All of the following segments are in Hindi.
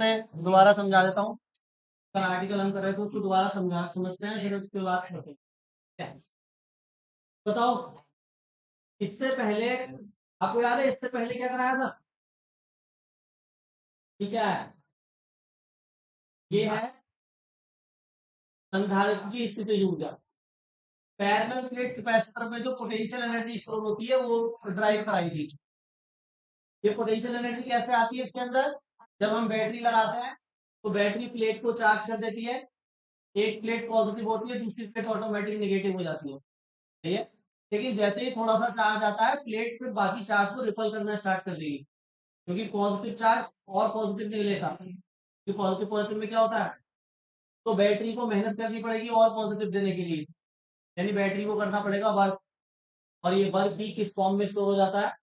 से दोबारा समझा देता हूँ। कल आर्टिकल हम कर रहे थे उसको दोबारा समझते हैं, फिर उसके बाद करते हैं। बताओ, इससे पहले आपको याद है इससे पहले क्या कराया था? ठीक है, ये है संधारित्र की स्थितिज ऊर्जा। पैरेलल प्लेट कैपेसिटर में जो पोटेंशियल एनर्जी स्टोर होती है वो ड्राइव कराई थी। ये पोटेंशियल एनर्जी कैसे आती है इसके अंदर? जब हम बैटरी लगाते हैं तो बैटरी प्लेट को चार्ज कर देती है, एक प्लेट पॉजिटिव होती है, दूसरी प्लेट ऑटोमेटिक नेगेटिव हो जाती है, ठीक है। लेकिन जैसे ही थोड़ा सा चार्ज आता है प्लेट फिर बाकी चार्ज को रिपल करना स्टार्ट कर देगी, क्योंकि पॉजिटिव चार्ज और पॉजिटिव नहीं लेता। तो पॉजिटिव पॉजिटिव में क्या होता है, तो बैटरी को मेहनत करनी पड़ेगी और पॉजिटिव देने के लिए, यानी बैटरी को करना पड़ेगा वर्क, और ये वर्क भी किस फॉर्म में स्टोर हो जाता है?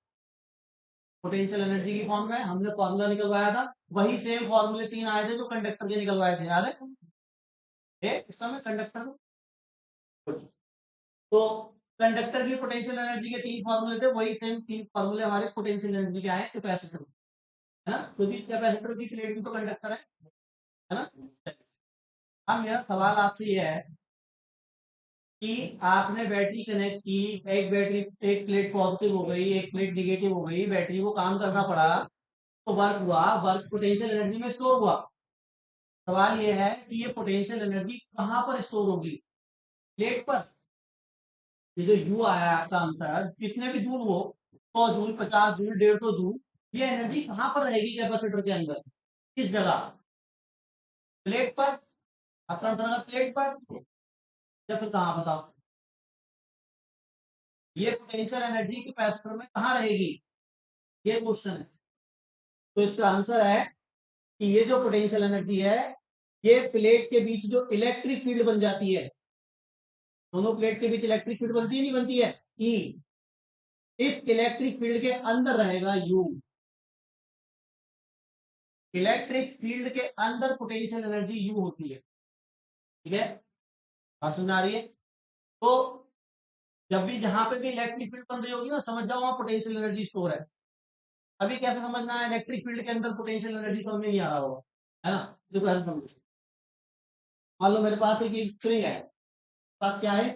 पोटेंशियल एनर्जी की फॉर्म में। हमने फॉर्मूला निकलवाया था, वही सेम फॉर्मूले 3 आए थे जो कंडक्टर के निकलवाए थे, याद है इसका में कंडक्टर। तो कंडक्टर की पोटेंशियल एनर्जी के 3 फॉर्मूले थे, वही सेम 3 फॉर्मूले हमारे पोटेंशियल एनर्जी के आए कैपेसिटर, है ना, क्योंकि कैपेसिटर की प्लेट भी तो कंडक्टर है ना। अब मेरा सवाल आपसे ये है कि आपने बैटरी कनेक्ट की, एक बैटरी, एक प्लेट पॉजिटिव हो गई, एक प्लेट निगेटिव हो गई, बैटरी को काम करना पड़ा, तो वर्क हुआ, वर्क पोटेंशियल एनर्जी में स्टोर हुआ। सवाल ये है कि ये पोटेंशियल एनर्जी कहाँ पर स्टोर होगी? प्लेट पर। ये जो यू आया आपका आंसर, कितने भी जूल हो, 100 जूल, 50 जूल, 150 जूल, ये एनर्जी कहाँ पर रहेगी कैपेसिटर के अंदर? किस जगह? प्लेट पर। आपका आंसर है प्लेट पर, या फिर कहाँ बताओ? ये पोटेंशियल एनर्जी कैपेसिटर में कहाँ रहेगी, ये क्वेश्चन है। तो इसका आंसर है कि ये जो पोटेंशियल एनर्जी है, ये प्लेट के बीच जो इलेक्ट्रिक फील्ड बन जाती है, दोनों प्लेट के बीच इलेक्ट्रिक फील्ड बनती है नहीं बनती है, ई, इस इलेक्ट्रिक फील्ड के अंदर रहेगा यू। इलेक्ट्रिक फील्ड के अंदर पोटेंशियल एनर्जी यू होती है, ठीक है, बात समझ आ रही है? तो जब भी जहां पे भी इलेक्ट्रिक फील्ड बन रही होगी ना, समझ जाओ वहां पोटेंशियल एनर्जी स्टोर है। अभी कैसे समझना है? इलेक्ट्रिक फील्ड के अंदर पोटेंशियल एनर्जी समझ में नहीं आ रहा होगा, है ना, देखो ऐसे समझो। मान लो मेरे पास एक स्प्रिंग है, पास क्या है?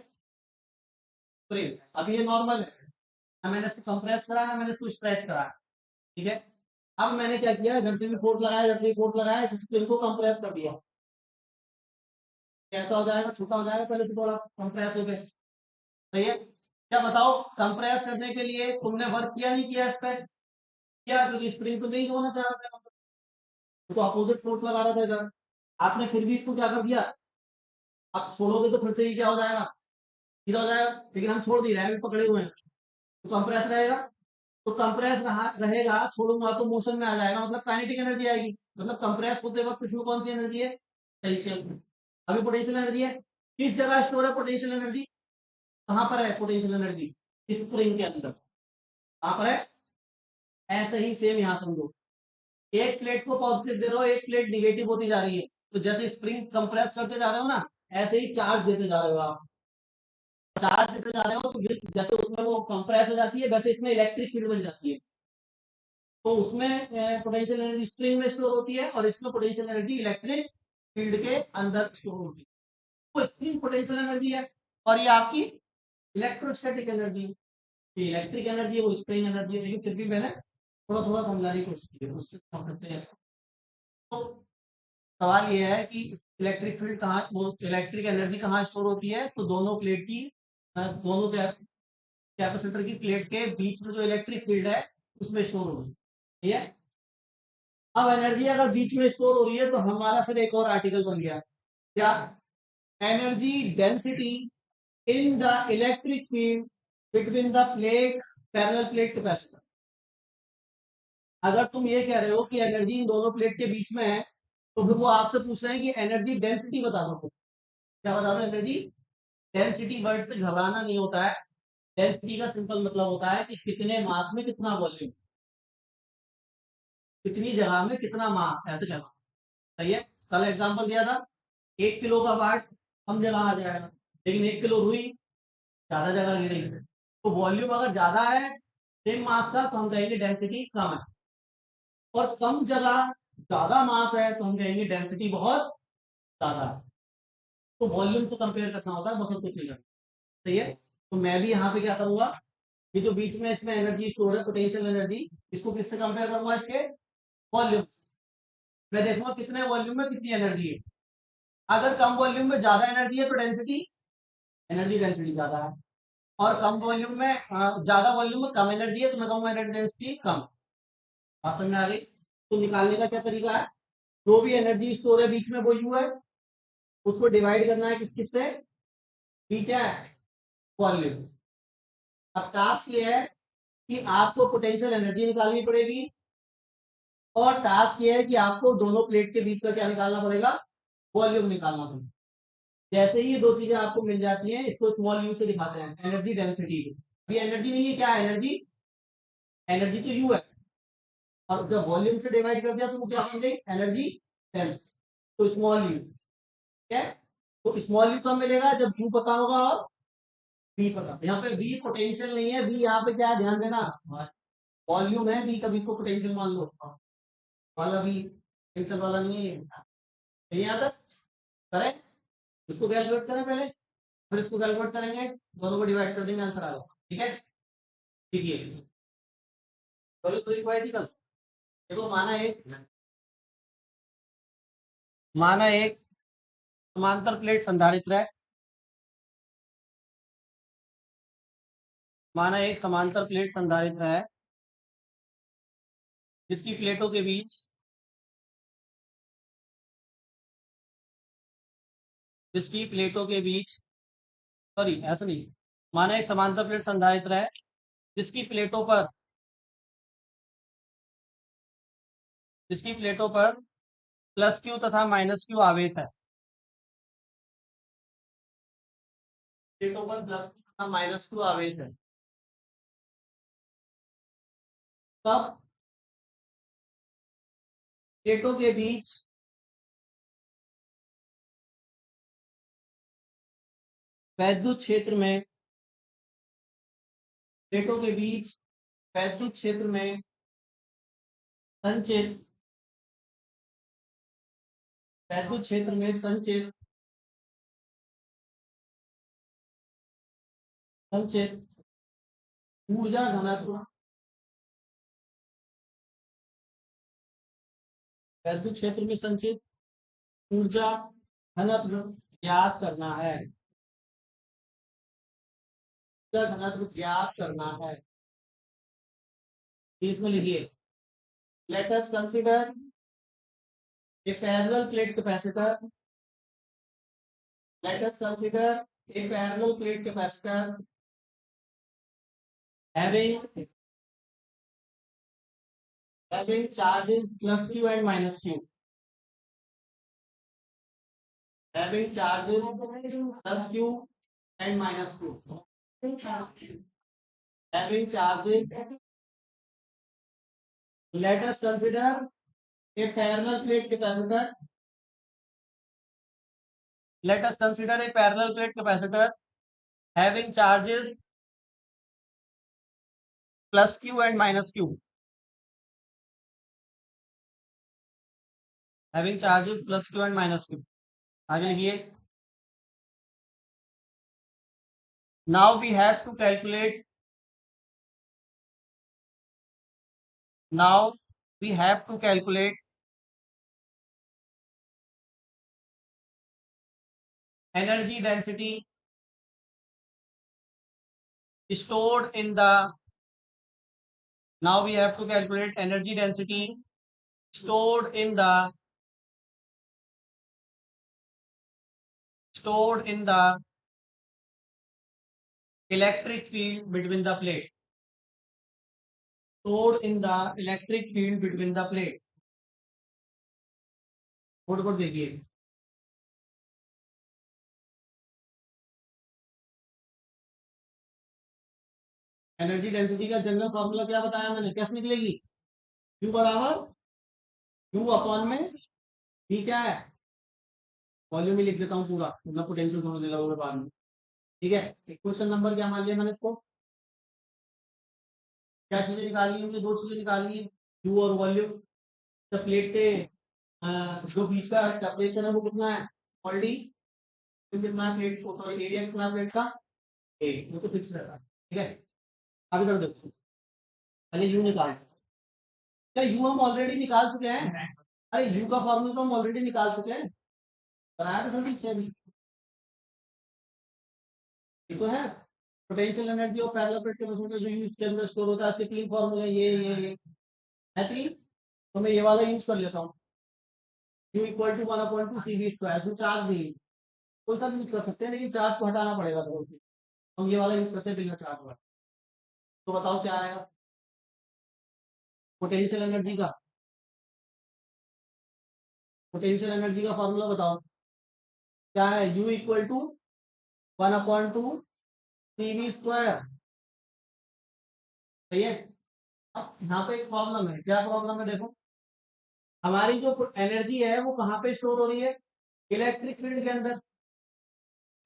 स्प्रिंग। अभी ये नॉर्मल है, ना मैंने इसको कंप्रेस करा, ना मैंने इसको स्ट्रेच करा, ठीक है। अब मैंने क्या किया, घर से भी फोर्स लगाया, जब भी फोर्स लगाया, इस स्प्रिंग को कंप्रेस कर दिया। कैसा हो जाएगा? छोटा हो जाएगा, पहले तो थोड़ा कंप्रेस हो गया, सही है। क्या बताओ, कंप्रेस करने के लिए तुमने वर्क किया नहीं किया इस पर? किया, क्योंकि स्प्रिंग तो नहीं होना चाह रहा था, तो अपोजिट फोर्स लगा रहा था इधर। आपने फिर भी इसको क्या कर दिया, आप छोड़ोगे तो फिर से ये क्या हो जाएगा, सीधा हो जाएगा, लेकिन हम छोड़ नहीं रहे हैं, पकड़े हुए हैं, तो कंप्रेस रहेगा। तो कंप्रेस रहेगा, छोड़ूंगा तो मोशन में आ जाएगा, मतलब काइनेटिक एनर्जी आएगी। मतलब कंप्रेस होते वक्त इसमें कौन सी एनर्जी है? पोटेंशियल। अभी पोटेंशियल एनर्जी है, किस जगह स्टोर है पोटेंशियल एनर्जी? कहां पर है पोटेंशियल एनर्जी? स्प्रिंग के अंदर। कहां पर है? ऐसे ही सेम यहां समझो, एक प्लेट को पॉजिटिव दे रहे हो, एक प्लेट निगेटिव होती जा रही है, तो जैसे स्प्रिंग कंप्रेस करते जा रहे हो ना, ऐसे ही चार्ज देते जा रहे हो आप। चार्ज देते जा रहे हो तो जैसे उसमें वो कंप्रेस हो जाती है, वैसे इसमें इलेक्ट्रिक फील्ड बन जाती है। तो उसमें पोटेंशियल एनर्जी स्प्रिंग में स्टोर होती है, और इसमें पोटेंशियल एनर्जी इलेक्ट्रिक फील्ड के अंदर स्टोर होती है। तो स्प्रिंग पोटेंशियल एनर्जी है, और ये आपकी इलेक्ट्रोस्टैटिक एनर्जी। ये इलेक्ट्रिक एनर्जी है, वो स्प्रिंग एनर्जी है, लेकिन फिर भी मैंने थोड़ा थोड़ा समझाने की कोशिश की है, उससे समझ सकते हैं। तो सवाल ये है कि इलेक्ट्रिक फील्ड कहाँ, वो इलेक्ट्रिक एनर्जी कहाँ स्टोर होती है? तो दोनों प्लेट की, दोनों कैपेसिटर की प्लेट के बीच में जो इलेक्ट्रिक फील्ड है उसमें स्टोर होगी, ठीक है। अब एनर्जी अगर बीच में स्टोर हो रही है तो हमारा फिर एक और आर्टिकल बन गया, क्या? Energy density in the electric field between the plates, parallel plate capacitor. अगर तुम ये कह रहे हो कि एनर्जी इन दोनों प्लेट के बीच में है, तो फिर वो आपसे पूछ रहे हैं कि एनर्जी डेंसिटी बता दो। क्या बता दो एनर्जी डेंसिटी? वर्ड से घबराना नहीं होता है, डेंसिटी का सिंपल मतलब होता है कि कितने मास में कितना वॉल्यूम, कितनी जगह में कितना मास, ऐसे कहना, सही है। कल एग्जांपल दिया था, 1 किलो का पार्ट कम जगह आ जाएगा, लेकिन 1 किलो रुई ज्यादा जगह गिरेगी। तो वॉल्यूम अगर ज्यादा है सेम मास का, तो हम कहेंगे डेंसिटी कम है, और कम जगह ज्यादा मास है तो हम कहेंगे डेंसिटी बहुत ज्यादा है। तो वॉल्यूम से कंपेयर करना होता है, बस और कुछ नहीं करना। सही है। तो मैं भी यहाँ पे क्या करूंगा, ये जो बीच में इसमें एनर्जी स्टोर है, पोटेंशियल एनर्जी, इसको किससे कंपेयर करूंगा, इसके वॉल्यूम। मैं देखूंगा कितने वॉल्यूम में कितनी एनर्जी है। अगर कम वॉल्यूम में ज्यादा एनर्जी है तो डेंसिटी, एनर्जी डेंसिटी ज्यादा है। और कम वॉल्यूम में ज्यादा वॉल्यूम में कम एनर्जी है तो मैं कहूंगा एनर्जी डेंसिटी कम। बात समझ में आ गई। तो निकालने का क्या तरीका है, जो भी एनर्जी स्टोर है बीच में वो यू है, उसको डिवाइड करना है किस किस से, ठीक है, वॉल्यूम। अब टास्क ये है कि आपको पोटेंशियल एनर्जी निकालनी पड़ेगी, और टास्क ये है कि आपको दोनों प्लेट के बीच का क्या निकालना पड़ेगा, वॉल्यूम निकालना पड़ेगा। जैसे ही ये दो चीजें आपको मिल जाती हैं, इसको स्मॉल यू से दिखाते हैं, एनर्जी डेंसिटी। ये एनर्जी नहीं है, क्या है एनर्जी, एनर्जी तो यू है, और जब वॉल्यूम से डिवाइड कर दिया तो वो क्या बन गई, एनर्जी डेंसिटी। तो स्मॉल यू, ठीक है। तो स्मॉल यू कब मिलेगा, जब यू पता होगा और वी पता। यहाँ पे वी पोटेंशियल नहीं है, वी यहाँ पे क्या है, ध्यान देना, वॉल्यूम है, वी कभी इसको पोटेंशियल मान लो, वाला वी पोटेंशियल वाला नहीं है। ये यहाँ तक करें, इसको कैलकुलेट करें पहले, फिर इसको कैलकुलेट करेंगे, दोनों को डिवाइड कर देंगे, आंसर आ जाएगा। ठीक है, ठीक है। कल देखो, माना एक समांतर प्लेट संधारित्र है, माना एक समांतर प्लेट संधारित्र है, जिसकी प्लेटों के बीच, जिसकी प्लेटों के बीच, सॉरी ऐसा नहीं, माना एक समांतर प्लेट संधारित्र है, जिसकी प्लेटों पर, जिसकी प्लेटों पर प्लस क्यू तथा माइनस क्यू आवेश है, प्लेटों पर प्लस क्यू तथा माइनस क्यू आवेश है, तब प्लेटों के बीच वैद्युत क्षेत्र में, प्लेटों के बीच वैद्युत क्षेत्र में संचित, वैद्युत क्षेत्र में संचित, संचित ऊर्जा घनत्व, वैद्युत क्षेत्र में संचित ऊर्जा घनत्व ज्ञात करना है, ऊर्जा घनत्व ज्ञात करना है। इसमें लिखिए, let us consider a parallel plate capacitor, let us consider a parallel plate capacitor having charges plus q and minus q, having charges plus q and minus q, having charges, let us consider a parallel plate capacitor, let us consider a parallel plate capacitor having charges plus q and minus q, having charges plus q and minus q। आगे लिखिए, now we have to calculate, now we have to calculate energy density stored in the, now we have to calculate energy density stored in the, stored in the electric field between the plate, stored in the electric field between the plate। Code code देखिए, एनर्जी डेंसिटी का जनरल फॉर्मूला क्या बताया मैंने, कैसे निकलेगी, Q बराबर Q अपॉन में V क्या है, वॉल्यूम ही लिख देता हूँ पूरा, मतलब पोटेंशियल समझने लगोगे बाद में। ठीक है, एक क्वेश्चन नंबर क्या मान लिया मैंने इसको, क्या चीजें निकाली है मुझे, दो चीजें निकाली है, Q और वॉल्यूम। जब प्लेट पे जो बीच का सेपरेशन है वो कितना है, स्मॉल डी। कितना प्लेट, सॉरी एरिया कितना प्लेट का, एक, वो तो फिक्स रहता है, ठीक है। अभी कर देखो, पहले यू निकाल, क्या यू हम ऑलरेडी निकाल चुके हैं, अरे यू का फॉर्मूला तो हम ऑलरेडी निकाल चुके हैं, बनाया तो ठीक से अभी, ये तो है। पोटेंशियल एनर्जी और पैरेलल प्लेट कैपेसिटर जो यूज के अंदर स्टोर होता है, उसके तीन फॉर्मूले, ये है तीन, तो मैं ये वाला यूज कर लेता हूँ, U equal to 1/2 C V square, इसमें चार्ज नहीं, कोई सा भी यूज कर सकते हैं, लेकिन चार्ज को हटाना पड़ेगा थोड़ा सा, हम ये वाला यूज करते हैं बिना चार्ज वाला। तो बताओ क्या आएगा पोटेंशियल एनर्जी का, पोटेंशियल एनर्जी का फॉर्मूला बताओ क्या है, U equal to 1/2 C V square, सही है। अब यहाँ पे एक प्रॉब्लम है, क्या प्रॉब्लम है देखो, हमारी जो एनर्जी है वो कहाँ पे स्टोर हो रही है, इलेक्ट्रिक फील्ड के अंदर,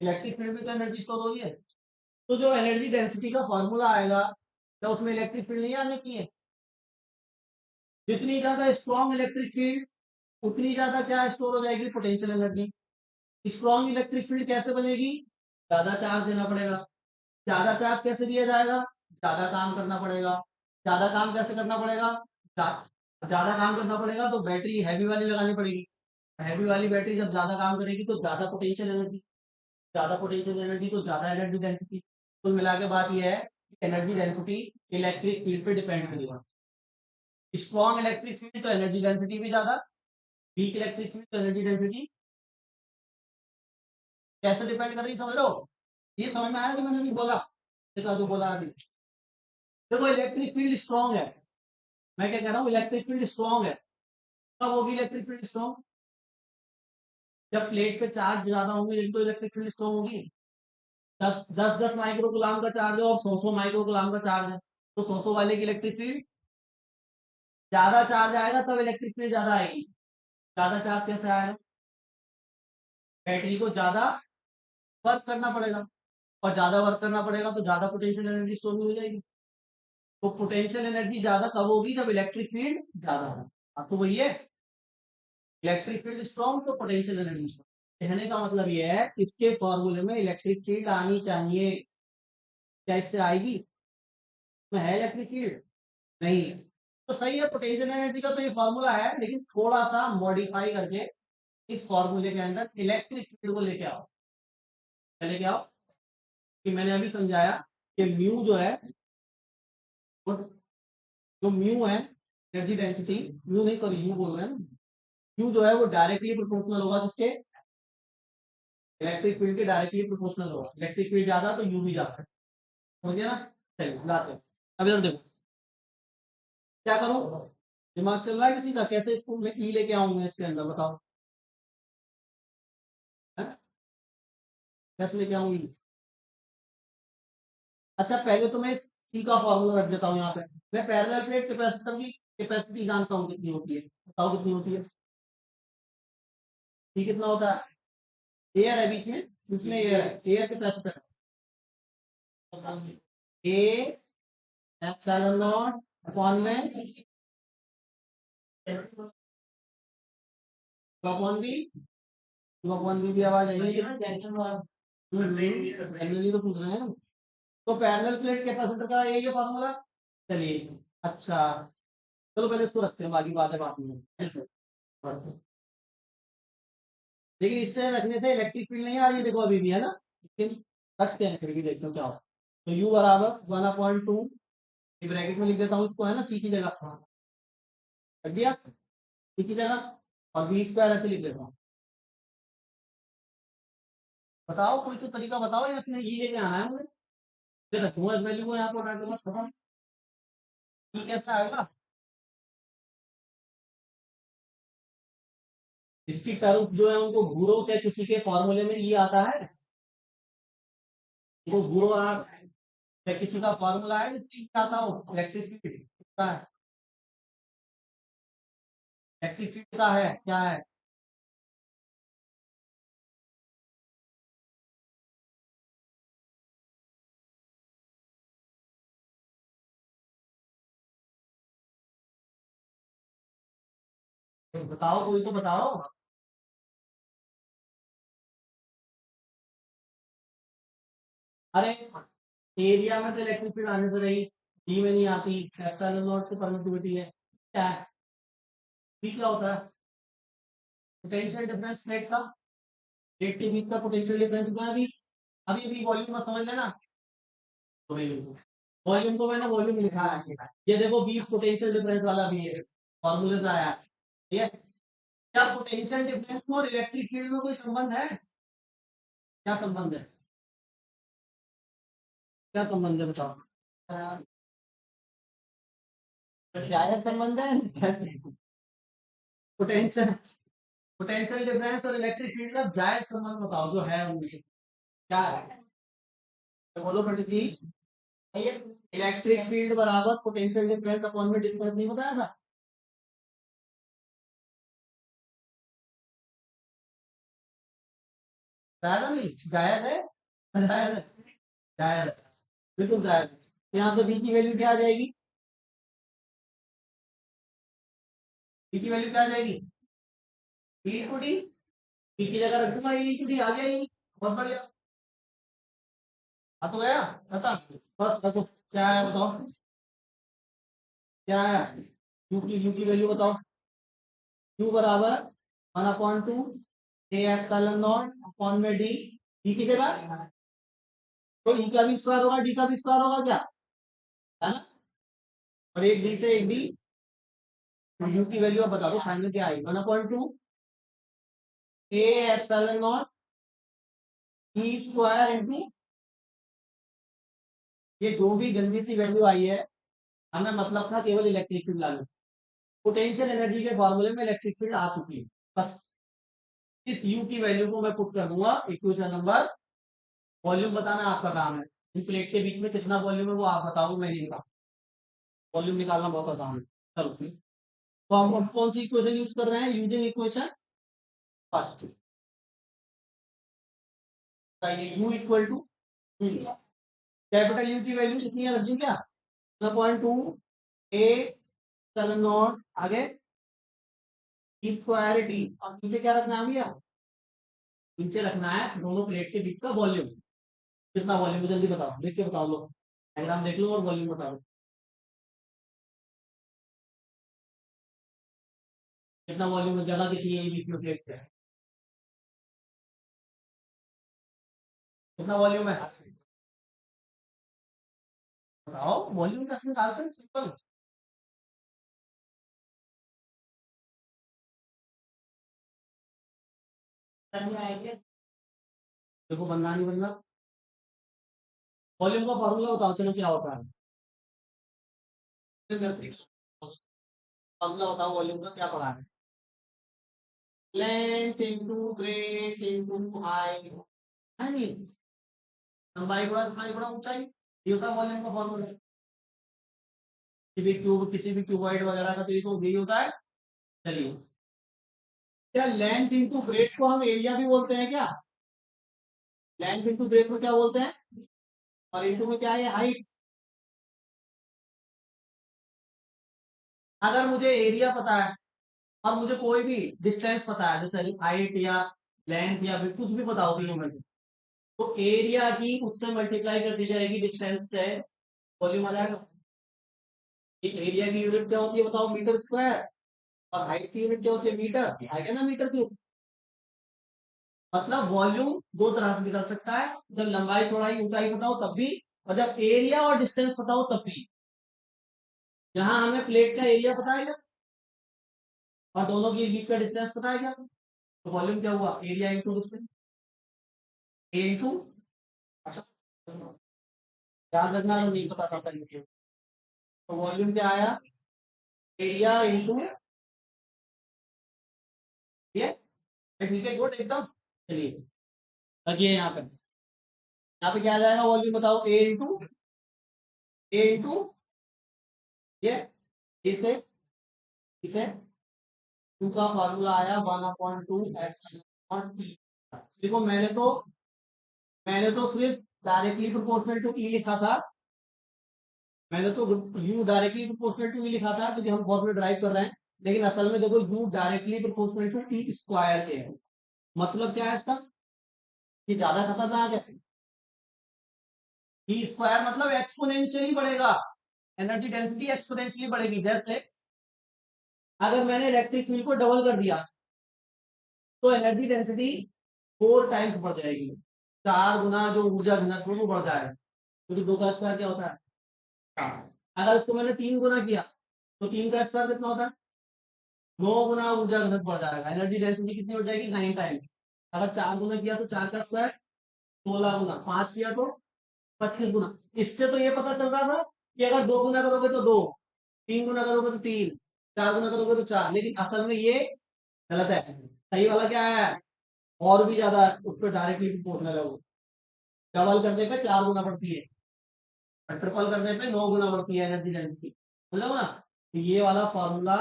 इलेक्ट्रिक फील्ड में तो एनर्जी स्टोर हो रही है, तो जो एनर्जी डेंसिटी का फॉर्मूला आएगा तो उसमें इलेक्ट्रिक फील्ड नहीं आनी चाहिए, जितनी ज्यादा स्ट्रॉन्ग इलेक्ट्रिक फील्ड उतनी ज्यादा क्या स्टोर हो जाएगी, potential energy. Strong electric field कैसे बनेगी, ज्यादा चार्ज देना पड़ेगा, ज्यादा चार्ज कैसे दिया जाएगा, ज्यादा काम करना पड़ेगा, ज्यादा काम कैसे करना पड़ेगा, ज्यादा काम करना पड़ेगा तो बैटरी हैवी वाली लगानी पड़ेगी, हैवी वाली बैटरी जब ज्यादा काम करेगी तो ज्यादा पोटेंशियल एनर्जी, ज्यादा पोटेंशियल एनर्जी तो ज्यादा एनर्जी डेंसिटी, कुल मिला के बात यह है एनर्जी डेंसिटी इलेक्ट्रिक फील्ड पे डिपेंड करेगा, स्ट्रॉन्ग इलेक्ट्रिक फील्ड तो एनर्जी डेंसिटी भी ज्यादा, वीक इलेक्ट्रिक फील्ड तो एनर्जी डेंसिटी कैसे डिपेंड कर रही है, समझ लो, ये समझ में आया कि मैंने नहीं बोला, देखा तो बोला अभी, देखो इलेक्ट्रिक फील्ड स्ट्रॉन्ग है, मैं क्या कह रहा हूँ इलेक्ट्रिक फील्ड स्ट्रॉन्ग है, कब होगी इलेक्ट्रिक फील्ड स्ट्रॉन्ग, जब प्लेट पे चार्ज ज्यादा होंगे यही तो इलेक्ट्रिक फील्ड स्ट्रॉन्ग होगी, दस दस दस माइक्रो गुलाम का चार्ज है और 100 माइक्रो गुलाम का चार्ज है, तो 100 वाले की इलेक्ट्रिक फील्ड ज्यादा, चार्ज आएगा तब इलेक्ट्रिक फील्ड ज्यादा आएगी, ज्यादा चार्ज कैसे आएगा, बैटरी को ज्यादा वर्क करना पड़ेगा, और ज्यादा वर्क करना पड़ेगा तो ज्यादा पोटेंशियल एनर्जी स्टोर हो जाएगी, तो पोटेंशियल एनर्जी ज्यादा कब होगी, जब इलेक्ट्रिक फील्ड ज्यादा होगा, अब तो वही है, इलेक्ट्रिक फील्ड स्ट्रॉन्ग तो पोटेंशियल एनर्जी स्ट्रॉन्ग, कहने का मतलब ये है इसके फॉर्मूले में इलेक्ट्रिक फील्ड आनी चाहिए, क्या इससे आएगी, तो है इलेक्ट्रिक फील्ड नहीं, तो सही है, पोटेंशियल एनर्जी का तो ये फॉर्मूला है, लेकिन थोड़ा सा मॉडिफाई करके इस फॉर्मूले के अंदर इलेक्ट्रिक फील्ड को लेके आओ, क्या लेके आओ, कि मैंने अभी समझाया कि म्यू जो है वो, जो म्यू है एनर्जी डेंसिटी, म्यू नहीं सॉरी यू बोल रहे हैं, म्यू जो है वो डायरेक्टली प्रोपोर्शनल होगा किसके, इलेक्ट्रिक फील्ड के डायरेक्टली प्रोपोर्शनल होगा, इलेक्ट्रिक फील्ड ज्यादा तो यू भी ज्यादा है, समझ गया ना, चलिए लाते हैं, अब इधर देखो क्या करूं, दिमाग चल रहा है किसी का, कैसे इसको मैं ई लेके आऊंगा इसके अंदर बताओ, है? कैसे लेके आऊंगी, अच्छा पहले तो मैं सी का फॉर्मूला रख देता हूँ यहाँ पे, मैं पैरेलल प्लेट कैपेसिटर की कैपेसिटी जानता हूँ कितनी होती है, बताओ कितनी होती है, सी कितना होता है, एयर है बीच में, बीच में एयर है, air capacitor A epsilon not upon में अपॉन बी, अपॉन बी भी आवाज आएगी, जनरली तो पूछ रहे हैं, तो पैरेलल प्लेट कैपेसिटर का यही है फॉर्मूला, चलिए अच्छा, चलो पहले इसको रखते हैं, बाकी बात है बात में, लेकिन इससे रखने से इलेक्ट्रिक फील्ड नहीं आ रही है देखो अभी भी, है ना, लेकिन रखते हैं फिर भी, देखते हैं क्या होता है, तो u बराबर 1/2, ब्रैकेट में लिख देता हूँ इसको, है ना, सी की जगह रख दिया, सी की जगह, और बी स्क्वायर ऐसे लिख देता हूँ, बताओ कोई तो तरीका बताओ, या इसमें ई लेके आना है मुझे, फिर रखूंगा इस वैल्यू को यहाँ पर उठा के, बस बताओ ई कैसा आएगा, इसकी टर्म जो है उनको घूरो, क्या किसी के फॉर्मूले में ई आता है, वो घूरो आप, क्या किसी का फॉर्मूला है जिसकी आता हो, इलेक्ट्रिक फील्ड का है, इलेक्ट्रिक फील्ड का है क्या है, बताओ, कोई तो बताओ। अरे एरिया में तो इलेक्ट्रिक फील्ड आने से रही, डी में नहीं आती, एप्सिलॉन नॉट की परमिटिविटी है। क्या है? बी क्या होता है? पोटेंशियल डिफरेंस प्लेट का, प्लेट के बीच का पोटेंशियल डिफरेंस क्या है अभी? अभी अभी वॉल्यूम मत समझ लेना। वॉल्यूम को मैंने वॉल्यूम लिखा है, ये देखो बी पोटेंशियल डिफरेंस वाला भी है, फॉर्मूले से आया है। ठीक है? क्या पोटेंशियल डिफरेंस और इलेक्ट्रिक फील्ड में कोई संबंध है? क्या संबंध है? क्या संबंध है बताओ? जायज संबंध है। पोटेंशियल पोटेंशियल डिफरेंस और इलेक्ट्रिक फील्ड का जायज संबंध बताओ जो है उनमें से। क्या है? तो बोलो पंडित जी। इलेक्ट्रिक फील्ड बराबर पोटेंशियल डिफरेंस अपॉन में डिस्टेंस नहीं बताया था? बताया था नहीं? जायज है, जायज है, जायज है, बिल्कुल जायज है। यहाँ से बी की वैल्यू क्या आ जाएगी? बी की वैल्यू क्या आ जाएगी? B to D. बी की जगह रख दूंगा, ई टू डी आ जाएगी। बहुत बढ़िया। आ तो गया। बता, बस देखो क्या है बताओ। क्या है? यू की वैल्यू बताओ। यू बराबर 1/2 ए एप्सिलॉन नॉट अपॉन में डी। डी की जगह तो ई का भी स्क्वायर होगा, डी का भी स्क्वायर होगा क्या? है ना? और एक डी से एक डी। तो यू की वैल्यू आप बता दो फाइनल क्या आएगी? 1/2 A epsilon not E square into, ये जो भी गंदी सी वैल्यू आई है, हमें मतलब था केवल इलेक्ट्रिक फील्ड लाने। पोटेंशियल एनर्जी के फॉर्मूले में इलेक्ट्रिक फील्ड आ चुकी है। बस इस यू की वैल्यू को मैं पुट कर दूंगा इक्वेशन नंबर। वॉल्यूम बताना आपका काम है। इन प्लेट के बीच में कितना वॉल्यूम है वो आप बताओ, मैं नहीं बता। वॉल्यूम निकालना बहुत आसान है। चलो, तो हम अब कौन सी इक्वेशन यूज कर रहे हैं? Using equation first. U equal to, capital U की वैल्यू कितनी है रखी क्या? 1/2 ए सेलन नॉट, आगे टी स्क्वायर टी, और नीचे क्या रखना है भैया? नीचे रखना है दोनों प्लेट के बीच का वॉल्यूम। कितना वॉल्यूम है जल्दी बताओ, देख के बताओ लो। डायग्राम देख लो और वॉल्यूम बताओ। कितना वॉल्यूम है? जगह कितनी है बीच में प्लेट पे? कितना वॉल्यूम है बताओ? वॉल्यूम कैसे निकालते हैं? सिंपल। देखो बनना नहीं बनना। वॉल्यूम का फॉर्मूला बताओ चलो क्या होता है? फॉर्मूला बताओ वॉल्यूम का क्या पढ़ा है? Length into breadth into height, है नहीं? लंबाई गुणा ऊंचाई, ये होता है वॉल्यूम का फॉर्मूला। किसी भी क्यूबॉइड वगैरह का तो ये तो यही होता है। चलिए, क्या लेंथ इंटू ब्रेथ को हम एरिया भी बोलते हैं क्या? लेंथ इंटू ब्रेथ को क्या बोलते हैं? और इंटू में क्या है? हाइट। अगर मुझे एरिया पता है और मुझे कोई भी डिस्टेंस पता है, जैसे हाइट या लेंथ या भी कुछ भी पता हो तीनों में से, तो एरिया की उससे मल्टीप्लाई कर दी जाएगी डिस्टेंस से, वॉल्यूम आ जाएगा। एरिया की यूनिट क्या होती है बताओ? Metre square. और हाइट की यूनिट क्या होती है? मीटर। हाइट है ना मीटर की। मतलब वॉल्यूम दो तरह से निकल सकता है, जब लंबाई चौड़ाई ऊंचाई पता हो तब भी, और जब एरिया और डिस्टेंस पता हो तब भी। जहां हमें प्लेट का एरिया पता है क्या, और दोनों के बीच का डिस्टेंस पता है क्या, तो वॉल्यूम क्या हुआ? एरिया इंटू डिस्टेंस, ए इंटू। अच्छा, याद रखना तो नहीं पता था तरीके से। तो वॉल्यूम क्या आया? एरिया इंटू, ये ठीक है, गुड एकदम। चलिए लगिए यहाँ पे। यहाँ पे क्या आ जाएगा वॉल्यूम बताओ? ए इंटू ये, इसे इसे टू का फॉर्मूला आया 1/2 एक्स नॉट टी। देखो मैंने तो सिर्फ डायरेक्टली प्रोपोर्शनल टू ई लिखा था। मैंने तो यू डायरेक्टली प्रोपोर्शनल टू ई लिखा था क्योंकि हम फॉर्मूला ड्राइव कर रहे हैं। लेकिन असल में देखो U directly proportional to T square के है। मतलब क्या है इसका, ये ज्यादा खतरनाक है। टी स्क्वायर मतलब एक्सपोनेंशियली बढ़ेगा, एनर्जी डेंसिटी एक्सपोनेंशियली बढ़ेगी। जैसे अगर मैंने इलेक्ट्रिक फील्ड को डबल कर दिया तो एनर्जी डेंसिटी 4 टाइम्स बढ़ जाएगी, 4 गुना जो ऊर्जा घनत्व वो बढ़ जाएगा, क्योंकि 2 का स्क्वायर क्या होता है 4। अगर इसको मैंने 3 गुना किया तो 3 का स्क्वायर कितना होता है 9 गुना ऊर्जा घनत्व बढ़ जाएगा, एनर्जी डेंसिटी कितनी हो जाएगी 9 टाइम्स। अगर 4 गुना किया तो 4 का स्क्वायर 16 गुना, 5 किया तो 25 गुना। इससे तो ये पता चल रहा था कि अगर 2 गुना करोगे तो 2, 3 गुना करोगे तो 3, 4 गुना करोगे तो 4, लेकिन असल में ये गलत है। सही वाला क्या है, और भी ज्यादा उस पर डायरेक्टली प्रोपोर्शनल है वो। डबल करने पे 4 गुना बढ़ती है और ट्रिपल करने पे 9 गुना बढ़ती है एनर्जी डेंसिटी। समझो ना, तो ये वाला फॉर्मूला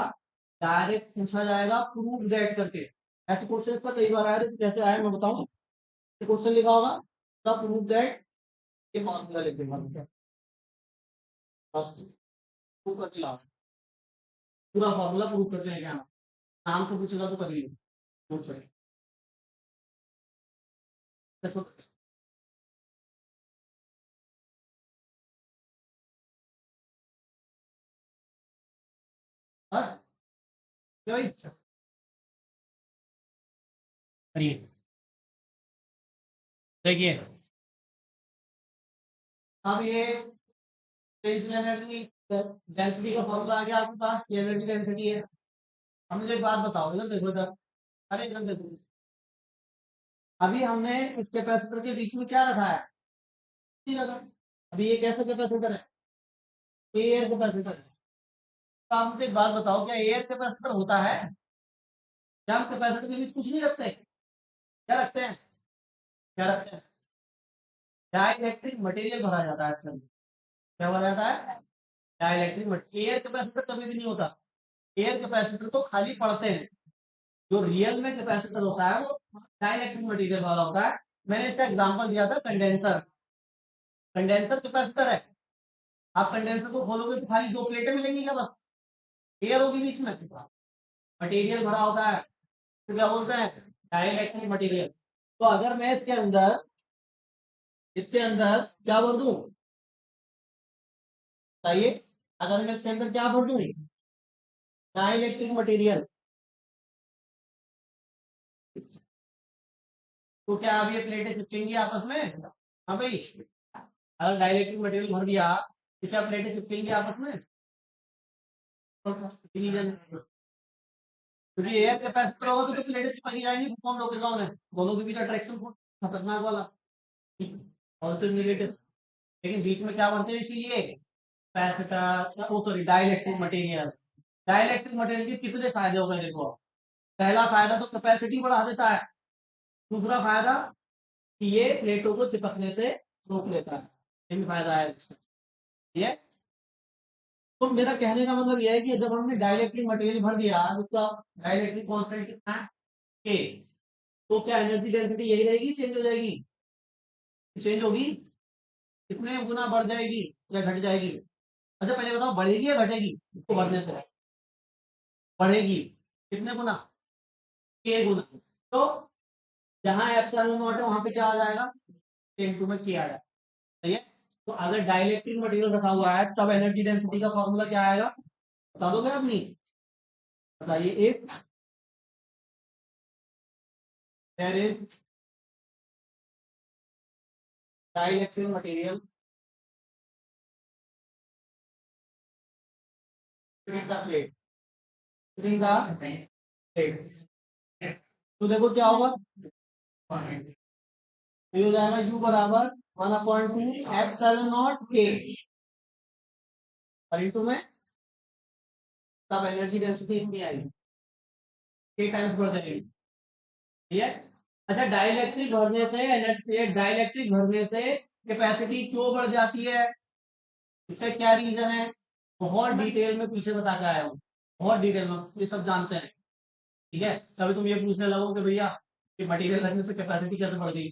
डायरेक्ट पूछा जाएगा प्रूव दैट करके। ऐसे क्वेश्चन पर कई बार आया था, कैसे आया मैं बताऊं। क्वेश्चन लिखा होगा द प्रूव दैट, ये फॉर्मूला लिख देगा बस, प्रूव करके लाओ, पूरा फॉर्मूला प्रूव करके लेके आना। नाम से पूछेगा तो कर लीजिए, प्रूव करें। कैसे होता है? बस क्या भाई, करिए। देखिए अब ये पोटेंशियल एनर्जी डेंसिटी का फॉर्मूला आ गया आपके पास, ये एनर्जी डेंसिटी है। अब मुझे एक बात बताओ, इधर देखो इधर, अरे इधर देखो, अभी हमने इस कैपेसिटर के बीच में क्या रखा है, नहीं रखा। अभी ये कैसा कैपेसिटर है, एयर कैपेसिटर है। तो आप मुझे एक बात बताओ, क्या एयर कैपेसिटर होता है, क्या हम कैपेसिटर के बीच कुछ नहीं रखते, क्या रखते हैं, क्या रखते हैं, डाइलेक्ट्रिक मटेरियल भरा जाता है इसके अंदर। क्या भरा जाता है, डाइलेक्ट्रिक मटेरियल। एयर कैपेसिटर कभी भी नहीं होता, एयर कैपेसिटर तो खाली पढ़ते हैं। जो रियल में कैपेसिटर होता है वो डाइलेक्ट्रिक मटेरियल वाला होता है। मैंने इसका एग्जांपल दिया था कंडेंसर, कंडेंसर कैपेसिटर है। आप कंडेंसर को खोलोगे तो खाली 2 प्लेटें मिलेंगी क्या, बस एयर होगी बीच में, मटेरियल भरा होता है, तो क्या बोलते हैं डाइलेक्ट्रिक मटेरियल। तो अगर मैं इसके अंदर क्या भर दूं, बताइए, अगर मैं इसके अंदर क्या भर दूं, डाइलेक्ट्रिक मटेरियल, तो क्या अब ये प्लेटें चिपकेंगी आपस में, हाँ भाई। अगर डाइलेक्ट्रिक मटेरियल भर दिया तो क्या प्लेटें चिपकेंगी आपस में, क्योंकि एयर कैपेसिटर होगा तो प्लेटें चिपक जाएंगी, कौन रोकेगा उन्हें, दोनों के बीच अट्रैक्शन फोर्स खतरनाक वाला, पॉजिटिव नेगेटिव। लेकिन बीच में क्या बढ़ते हैं, इसीलिए capacitor, oh sorry dielectric material. Dielectric material के कितने फायदे हो गए देखो। पहला फायदा तो कैपेसिटी बढ़ा देता है, दूसरा फायदा कि ये प्लेटों को चिपकने से रोक लेता है, ये भी फायदा है। ये तो मेरा कहने का मतलब यह है कि जब हमने डाइलेक्ट्रिक मटेरियल भर दिया, उसका डाइलेक्ट्रिक कांस्टेंट कितना है के, तो क्या एनर्जी डेंसिटी यही रहेगी, चेंज हो जाएगी, चेंज होगी, कितने गुना बढ़ जाएगी या घट जाएगी। अच्छा पहले बताओ बढ़ेगी या घटेगी, इसको बढ़ने से बढ़ेगी, कितने गुना, के गुना। तो जहां एप्सिलॉन नॉट है वहां पे क्या आ जाएगा, 10 में किया आ जाएगा। सही है। तो अगर डाइलेक्ट्रिक मटेरियल रखा हुआ है तब एनर्जी डेंसिटी का फॉर्मूला क्या आएगा, बता दोगे आप, नहीं बताइए। एक there is dielectric material in the plate, in the plate, तो देखो क्या होगा, तो ये हो जाएगा यू बराबर 1/2 एप्सिलॉन नॉट के, और इंटू में तब एनर्जी डेंसिटी इतनी आएगी, के टाइम्स बढ़ जाएगी। ठीक है। अच्छा डाइलेक्ट्रिक भरने से एनर्जी, डाइलेक्ट्रिक भरने से कैपेसिटी क्यों बढ़ जाती है, इसका क्या रीजन है, बहुत डिटेल में पीछे बता के आया हूँ, बहुत डिटेल में, ये सब जानते हैं। ठीक है, तभी तुम ये पूछने लगो कि भैया कि मटेरियल रखने से कैपेसिटी कैसे बढ़ गई,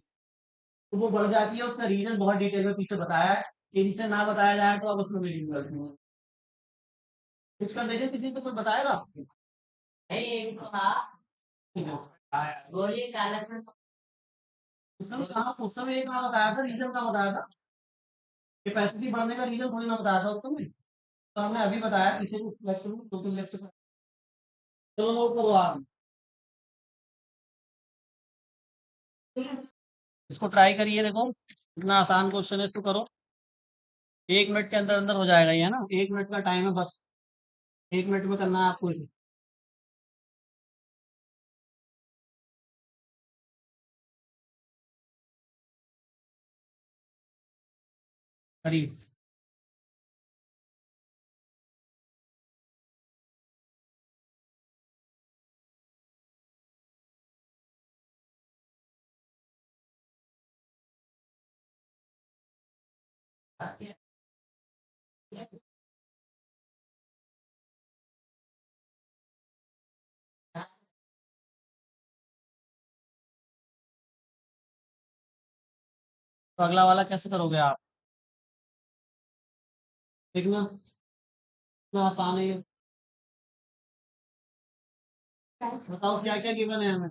तो वो बढ़ जाती है, उसका रीजन बहुत डिटेल में पीछे बताया है। इनसे ना बताया जाए तो अब उसमें मेरी गलती है। कुछ कंडीशन किसी को कोई बताएगा, उस समय एक कहाँ बताया था, रीजन कहाँ बताया था? कैपेसिटी बढ़ने का रीजन थोड़ी ना बताया था उस समय। तो हमने अभी बताया पीछे लेक्चर में, 2-3 लेक्चर में। चलो नोट करो आप, इसको ट्राई करिए, देखो इतना आसान क्वेश्चन है, इसको करो। 1 मिनट के अंदर अंदर हो जाएगा ये, है ना, 1 मिनट का टाइम है बस। 1 मिनट में करना है आपको इसे। करीब। तो अगला वाला कैसे करोगे आप? देखना इतना आसान है ये। बताओ क्या क्या गिवन है हमें।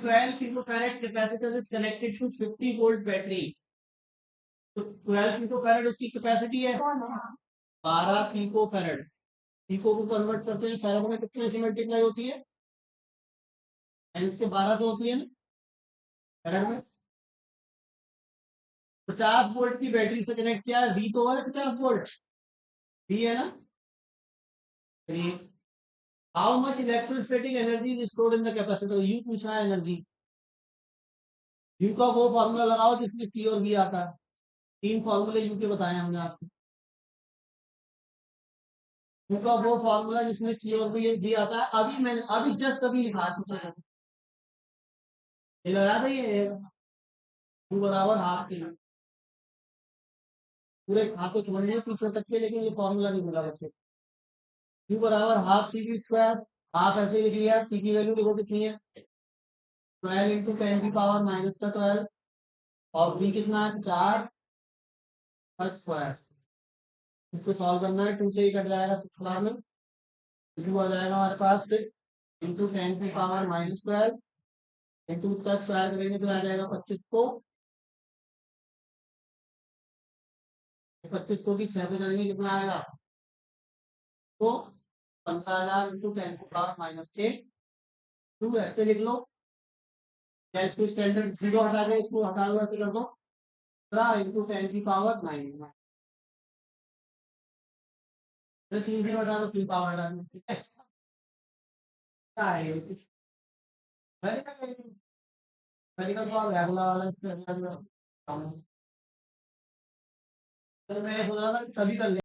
12 picofarad capacitor is connected to 50 volt battery. तो 12 पिकोफैरेड उसकी कैपेसिटी है, 12 पिकोफैरेड। पिको को कन्वर्ट करते हैं फैराड में, कितने से मल्टीप्लाई होती है? 10 के 12 से होती है ना फैराड में। 50 वोल्ट की बैटरी से कनेक्ट किया है, वी तो है 50 वोल्ट, वी है ना। How much electrostatic energy is stored in the capacitor, you पूछा है एनर्जी। यू का वो फॉर्मूला लगाओ जिसमें सी और बी आता है। 3 फॉर्मूले यू के बताए हमने आपको। यू का वो फॉर्मूला जिसमें सी और बी आता है, अभी मैंने अभी जस्ट अभी लिखा है, ये लगा था ये, यू बराबर हाफ के, पूरे खाते समझिए पीछे तक के, लेकिन ये फॉर्मूला नहीं मिला बच्चे। यू बराबर half C V square, half ऐसे लिख लिया, सी की वैल्यू देखो कितनी है, 12 इंटू 10 की पावर माइनस का 12, और बी कितना है 4 का स्क्वायर। इसको सॉल्व करना है, 2 से ही कट जाएगा 6 बार में, टू आ जाएगा हमारे पास 6 इंटू 10 की पावर माइनस 12 इंटू उसका स्क्वायर करेंगे तो आ जाएगा 25 को, 25 को भी 6 पे करेंगे कितना आएगा, तो 15,000 इंटू 10 की पावर माइनस के 2, ऐसे लिख लो। या इसको स्टैंडर्ड जीरो हटा दे, इसको हटा दो, ऐसे कर दो, 15 इंटू 10 की पावर 9, 3 जीरो हटा दो, 3 पावर हटा दो, ठीक है। क्या है ये कुछ मेडिकल तो अगला वाला इससे अगला जो, तो मैं सोच रहा था कि सभी कर